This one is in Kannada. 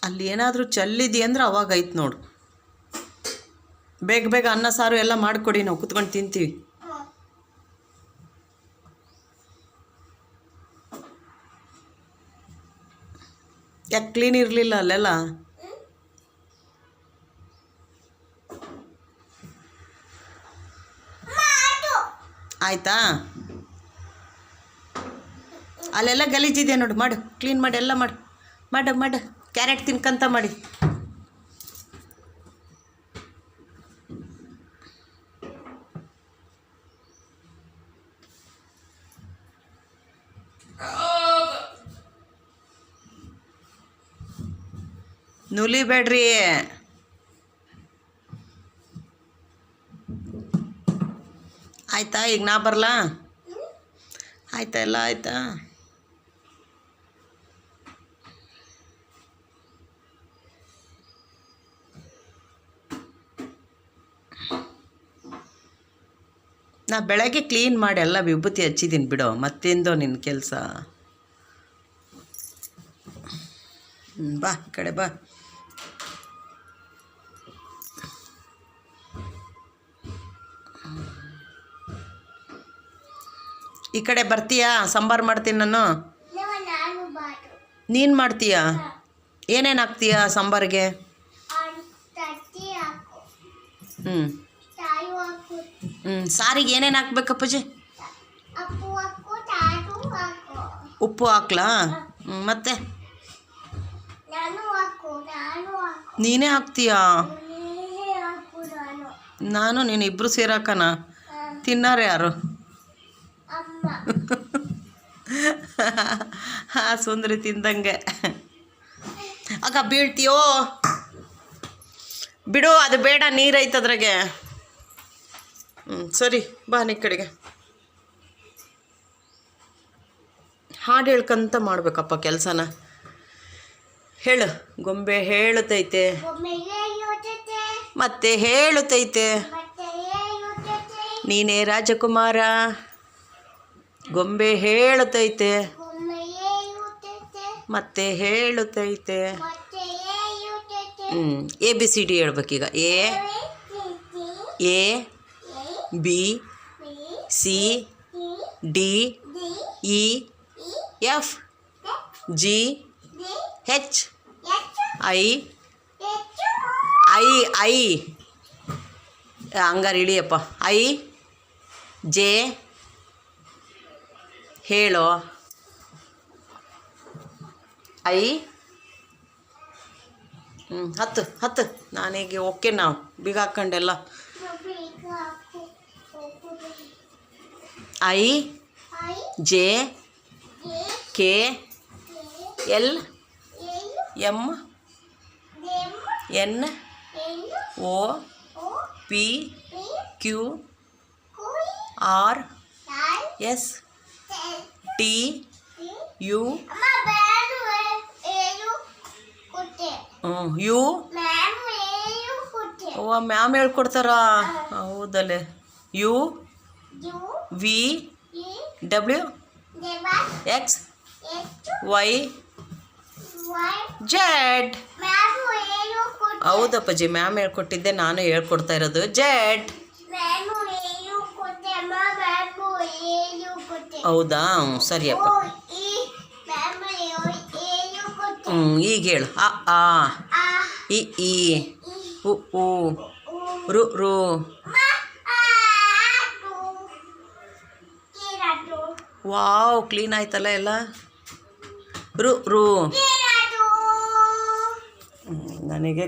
ಅಲ್ಲಿ ಏನಾದರೂ ಚೆಲ್ಲಿದೆಯಂದ್ರೆ ಅವಾಗ ಐತೆ ನೋಡು. ಬೇಗ ಬೇಗ ಅನ್ನ ಸಾರು ಎಲ್ಲ ಮಾಡಿಕೊಡಿ, ನಾವು ಕುತ್ಕೊಂಡು ತಿಂತೀವಿ. ಯಾಕೆ ಕ್ಲೀನ್ ಇರಲಿಲ್ಲ ಅಲ್ಲೆಲ್ಲ? ಆಯಿತಾ? ಅಲ್ಲೆಲ್ಲ ಗಲೀಜಿದೆ ನೋಡು, ಮಾಡು, ಕ್ಲೀನ್ ಮಾಡಿ, ಎಲ್ಲ ಮಾಡು ಮಾಡು ಮಾಡು. ಕ್ಯಾರೆಟ್ ತಿನ್ಕಂತ ಮಾಡಿ. ನುಲಿಬೇಡ್ರಿ. ಆಯಿತಾ? ಈಗ ನಾ ಬರಲಾ? ಆಯಿತಾ? ಎಲ್ಲ ಆಯಿತಾ? ನಾ ಬೆಳಗ್ಗೆ ಕ್ಲೀನ್ ಮಾಡಿ ಎಲ್ಲ ವಿಭೂತಿ ಹಚ್ಚಿದ್ದೀನಿ ಬಿಡೋ, ಮತ್ತೇಂದೋ ನಿನ್ನ ಕೆಲಸ. ಬಾ ಈ ಕಡೆ ಬಾ. ಈ ಕಡೆ ಬರ್ತೀಯಾ? ಸಾಂಬಾರು ಮಾಡ್ತೀನಿ ನಾನು. ನೀನು ಮಾಡ್ತೀಯಾ? ಏನೇನು ಹಾಕ್ತೀಯಾ ಸಾಂಬಾರಿಗೆ? ಹ್ಞೂ ಸಾರಿಗೆ ಏನೇನು ಹಾಕ್ಬೇಕಪ್ಪಾಜಿ? ಉಪ್ಪು ಹಾಕ್ಲಾ? ಮತ್ತೆ ನೀನೇ ಹಾಕ್ತೀಯಾ? ನಾನು ನೀನು ಇಬ್ಬರು ಸೇರಾಕನ? ತಿನ್ನಾರೆ ಯಾರು? ಹಾಂ ಸುಂದ್ರಿ ತಿಂದಂಗೆ. ಆಗ ಬೀಳ್ತೀಯೋ? ಬಿಡು, ಅದು ಬೇಡ, ನೀರೈತೆ ಅದ್ರಾಗೆ. ಸರಿ ಬಾ ಈ ಕಡೆಗೆ. ಹಾಡು ಹೇಳ್ಕಂತ ಮಾಡ್ಬೇಕಪ್ಪ ಕೆಲಸನ. ಹೇಳು. ಗೊಂಬೆ ಹೇಳುತ್ತೈತೆ ಮತ್ತೆ ಹೇಳುತ್ತೈತೆ, ನೀನೇ ರಾಜಕುಮಾರ. ಗೊಂಬೆ ಹೇಳುತ್ತೈತೆ ಮತ್ತೆ ಹೇಳುತ್ತೈತೆ. ABCD ಹೇಳ್ಬೇಕೀಗ. A B C D E F G H I ಹಂಗಾರೆ ಇಳಿಯಪ್ಪ. I J ಹೇಳೋ. ಹತ್ತು ನಾನೀಗ ಓಕೆ. ನಾವು ಬೀಗ ಹಾಕ್ಕೊಂಡೆಲ್ಲ. I J K L M N O P Q R S T U U. ಓ ಮ್ಯಾಮ್ ಹೇಳ್ಕೊಡ್ತಾರಾ? ಹೌದಲ್ಲೇ. U V W X Y Z. ಹೌದಪ್ಪಾಜಿ, ಮ್ಯಾಮ್ ಹೇಳ್ಕೊಟ್ಟಿದ್ದೆ, ನಾನು ಹೇಳ್ಕೊಡ್ತಾ ಇರೋದು. ಜೆಡ್. ಹೌದಾ? ಸರಿಯಪ್ಪ. ಈಗ ಹೇಳು. ಅ ಇ ಈ ಉ ಊ ರು ರು. ವಾವ್, ಕ್ಲೀನ್ ಆಯ್ತಲ್ಲ ಎಲ್ಲ. ರು ರು. ನನಗೆ